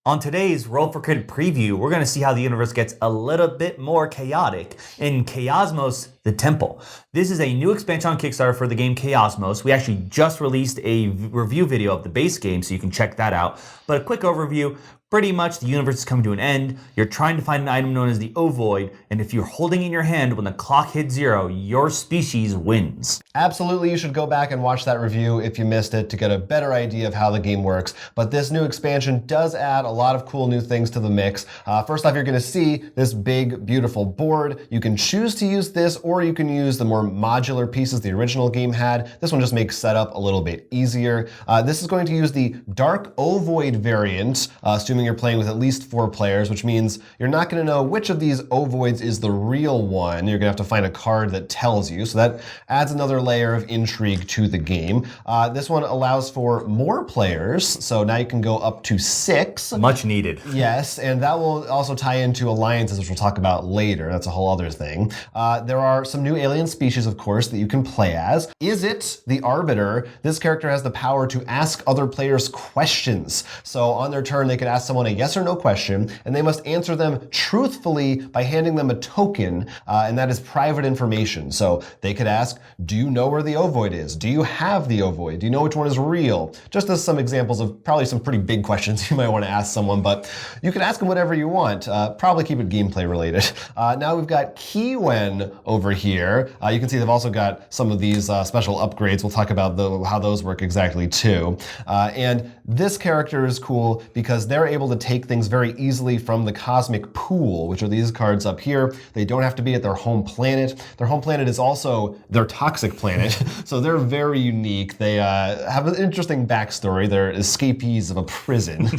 On today's Roll for Credit preview, we're going to see how the universe gets a little bit more chaotic in Chaosmos, the Temple. This is a new expansion on Kickstarter for the game Chaosmos. We actually just released a review video of the base game, so you can check that out. But a quick overview. Pretty much the universe is coming to an end. You're trying to find an item known as the Ovoid, and if you're holding it in your hand when the clock hits 0, your species wins. Absolutely, you should go back and watch that review if you missed it to get a better idea of how the game works. But this new expansion does add a lot of cool new things to the mix. First off, you're going to see this big, beautiful board. You can choose to use this, or you can use the more modular pieces the original game had. This one just makes setup a little bit easier. This is going to use the Dark Ovoid variant, assuming you're playing with at least 4 players, which means you're not going to know which of these ovoids is the real one. You're going to have to find a card that tells you. So that adds another layer of intrigue to the game. This one allows for more players. So now you can go up to 6. Much needed. Yes, and that will also tie into alliances, which we'll talk about later. That's a whole other thing. There are some new alien species, of course, that you can play as. Is it the Arbiter? This character has the power to ask other players questions. So on their turn, they can ask someone a yes or no question, and they must answer them truthfully by handing them a token, and that is private information. So they could ask, do you know where the ovoid is? Do you have the ovoid? Do you know which one is real? Just as some examples of probably some pretty big questions you might want to ask someone, but you can ask them whatever you want. Probably keep it gameplay related. Now we've got Kiwen over here. You can see they've also got some of these special upgrades. We'll talk about how those work exactly too. And this character is cool because they're able to take things very easily from the cosmic pool, which are these cards up here. They don't have to be at their home planet. Their home planet is also their toxic planet, so they're very unique. They have an interesting backstory. They're escapees of a prison.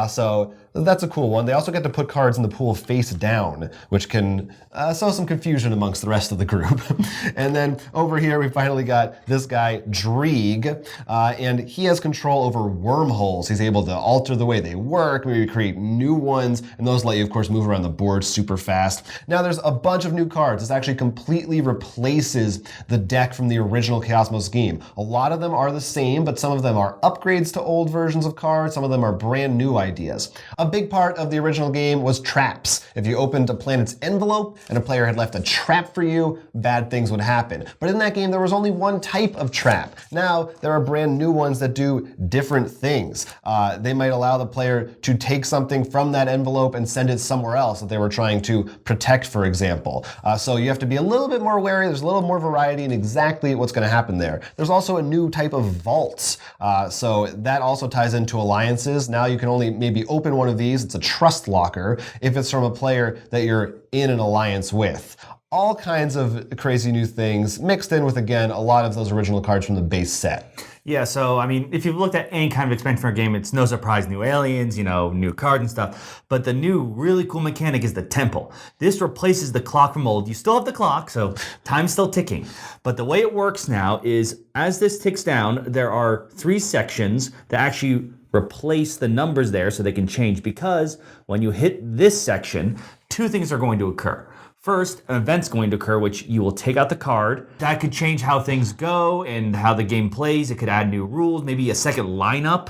So that's a cool one. They also get to put cards in the pool face down, which can sow some confusion amongst the rest of the group. And then over here, we finally got this guy, Dreeg, and he has control over wormholes. He's able to alter the way they work, maybe create new ones, and those let you, of course, move around the board super fast. Now there's a bunch of new cards. This actually completely replaces the deck from the original Chaosmos game. A lot of them are the same, but some of them are upgrades to old versions of cards. Some of them are brand new ideas. A big part of the original game was traps. If you opened a planet's envelope and a player had left a trap for you, bad things would happen. But in that game, there was only one type of trap. Now, there are brand new ones that do different things. They might allow the player to take something from that envelope and send it somewhere else that they were trying to protect, for example. So you have to be a little bit more wary. There's a little more variety in exactly what's going to happen there. There's also a new type of vaults. So that also ties into alliances. Now you can only maybe open one of these. It's a trust locker if it's from a player that you're in an alliance with. All kinds of crazy new things mixed in with, again, a lot of those original cards from the base set. Yeah, so, I mean, if you've looked at any kind of expansion for a game, it's no surprise, new aliens, new cards and stuff. But the new really cool mechanic is the Temple. This replaces the clock from old. You still have the clock, so time's still ticking. But the way it works now is, as this ticks down, there are 3 sections that actually replace the numbers there so they can change, because when you hit this section, 2 things are going to occur. First, an event's going to occur, which you will take out the card. That could change how things go and how the game plays. It could add new rules, maybe a second lineup.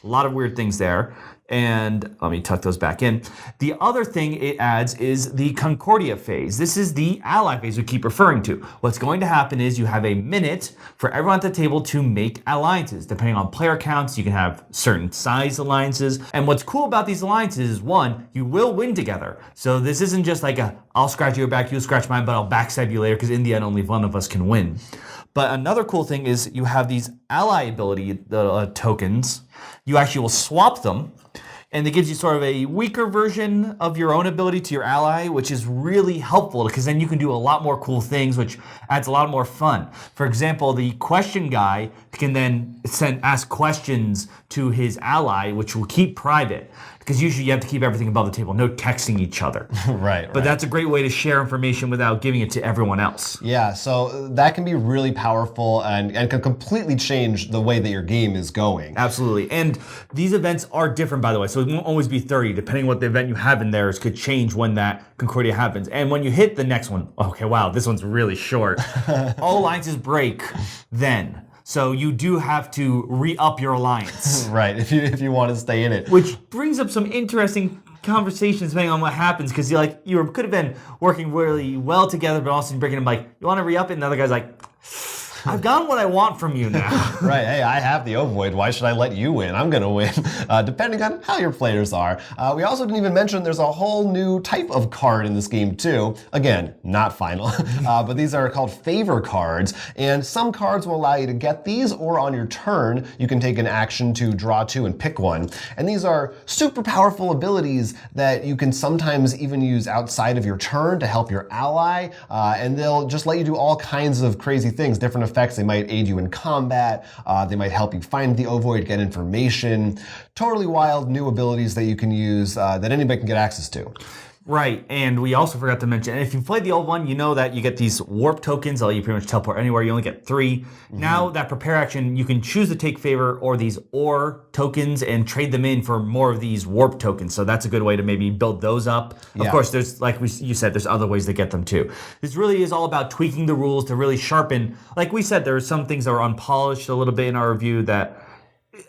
A lot of weird things there. And let me tuck those back in. The other thing it adds is the Concordia Phase. This is the ally phase we keep referring to. What's going to happen is you have a minute for everyone at the table to make alliances. Depending on player counts, you can have certain size alliances. And what's cool about these alliances is, one, you will win together. So this isn't just like I'll scratch your back, you'll scratch mine, but I'll backstab you later, because in the end, only one of us can win. But another cool thing is you have these ally ability tokens. You actually will swap them, and it gives you sort of a weaker version of your own ability to your ally, which is really helpful because then you can do a lot more cool things, which adds a lot more fun. For example, the question guy can then ask questions to his ally, which will keep private. Because usually you have to keep everything above the table, no texting each other. Right. But that's a great way to share information without giving it to everyone else. Yeah, so that can be really powerful and can completely change the way that your game is going. Absolutely. And these events are different, by the way. So it won't always be 30. Depending on what the event you have in there could change when that Concordia happens. And when you hit the next one, okay, wow, this one's really short. All alliances break then. So you do have to re-up your alliance. Right, if you want to stay in it. Which brings up some interesting conversations depending on what happens, because you could have been working really well together, but also breaking them like, you want to re-up it? And the other guy's like, I've gotten what I want from you now. Right, hey, I have the Ovoid. Why should I let you win? I'm going to win, depending on how your players are. We also didn't even mention there's a whole new type of card in this game, too. Again, not final, but these are called favor cards, and some cards will allow you to get these, or on your turn, you can take an action to draw two and pick one. And these are super powerful abilities that you can sometimes even use outside of your turn to help your ally, and they'll just let you do all kinds of crazy things, different effects. They might aid you in combat. They might help you find the Ovoid, get information. Totally wild new abilities that you can use that anybody can get access to. Right, and we also forgot to mention, and if you played the old one, you know that you get these warp tokens, that let you pretty much teleport anywhere. You only get 3. Now, that prepare action, you can choose to take favor or these ore tokens and trade them in for more of these warp tokens. So that's a good way to maybe build those up. Of course, there's, like you said, there's other ways to get them too. This really is all about tweaking the rules to really sharpen. Like we said, there are some things that are unpolished a little bit in our review that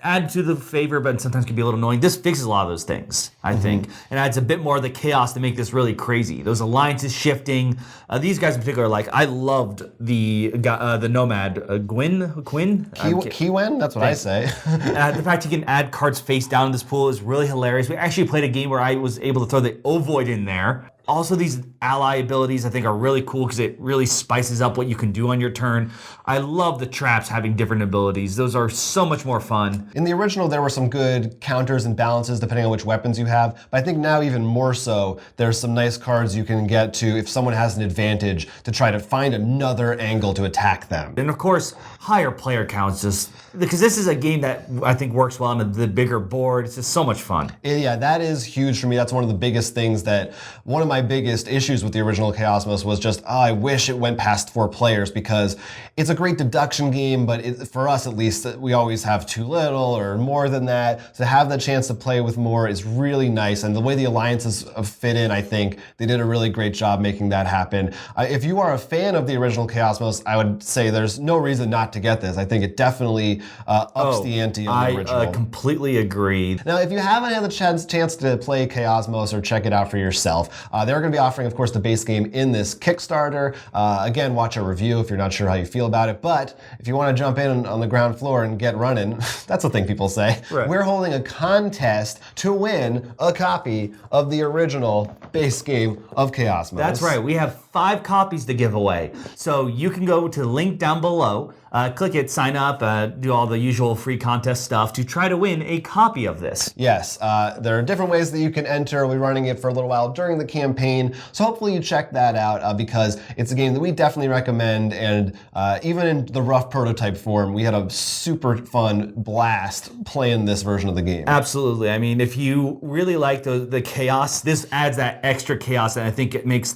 add to the favor, but sometimes can be a little annoying. This fixes a lot of those things, I think, and adds a bit more of the chaos to make this really crazy. Those alliances shifting. These guys in particular, like, I loved the Nomad, Quinn? Kiwen? That's what I say. The fact you can add cards face down in this pool is really hilarious. We actually played a game where I was able to throw the Ovoid in there. Also, these ally abilities I think are really cool because it really spices up what you can do on your turn. I love the traps having different abilities. Those are so much more fun. In the original, there were some good counters and balances depending on which weapons you have, but I think now even more so, there's some nice cards you can get to if someone has an advantage to try to find another angle to attack them. And of course, higher player counts, just because this is a game that I think works well on the bigger board. It's just so much fun. Yeah, that is huge for me. That's one of the biggest things that, one of my biggest issues with the original Chaosmos was just, I wish it went past 4 players, because it's a great deduction game, but for us at least, we always have too little or more than that. To have the chance to play with more is really nice, and the way the alliances fit in, I think they did a really great job making that happen. If you are a fan of the original Chaosmos, I would say there's no reason not to get this. I think it definitely ups the ante of the original. I completely agree. Now, if you haven't had the chance to play Chaosmos or check it out for yourself, they're going to be offering, of course, the base game in this Kickstarter. Again, watch a review if you're not sure how you feel about it. But if you want to jump in on the ground floor and get running, that's a thing people say. Right. We're holding a contest to win a copy of the original base game of Chaosmos. That's right. We have 5 copies to give away. So you can go to the link down below, click it, sign up, do all the usual free contest stuff to try to win a copy of this. Yes, there are different ways that you can enter. We're running it for a little while during the campaign, so hopefully you check that out because it's a game that we definitely recommend, and even in the rough prototype form, we had a super fun blast playing this version of the game. Absolutely. I mean, if you really like the chaos, this adds that extra chaos, and I think it makes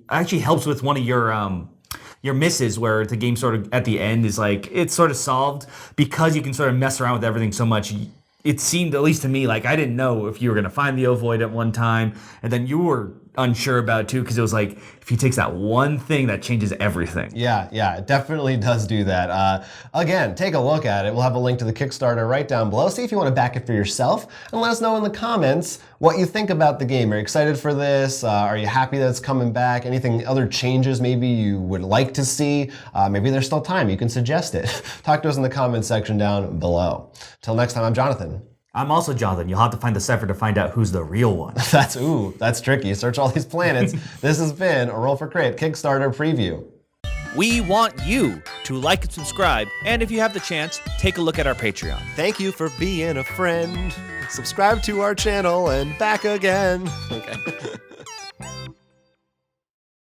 actually helps with one of your misses, where the game sort of at the end is like, it's sort of solved because you can sort of mess around with everything so much. It seemed, at least to me, like I didn't know if you were going to find the Ovoid at one time, and then you were unsure about it too, because it was like, if he takes that one thing, that changes everything. Yeah, it definitely does do that. Again, take a look at it. We'll have a link to the Kickstarter right down below. See if you want to back it for yourself, and let us know in the comments what you think about the game. Are you excited for this? Are you happy that it's coming back? Anything, other changes maybe you would like to see? Maybe there's still time. You can suggest it. Talk to us in the comments section down below. Till next time, I'm Jonathan. I'm also Jonathan. You'll have to find the cipher to find out who's the real one. That's tricky. Search all these planets. This has been a Roll for Crit Kickstarter preview. We want you to like and subscribe, and if you have the chance, take a look at our Patreon. Thank you for being a friend. Subscribe to our channel and back again. Okay.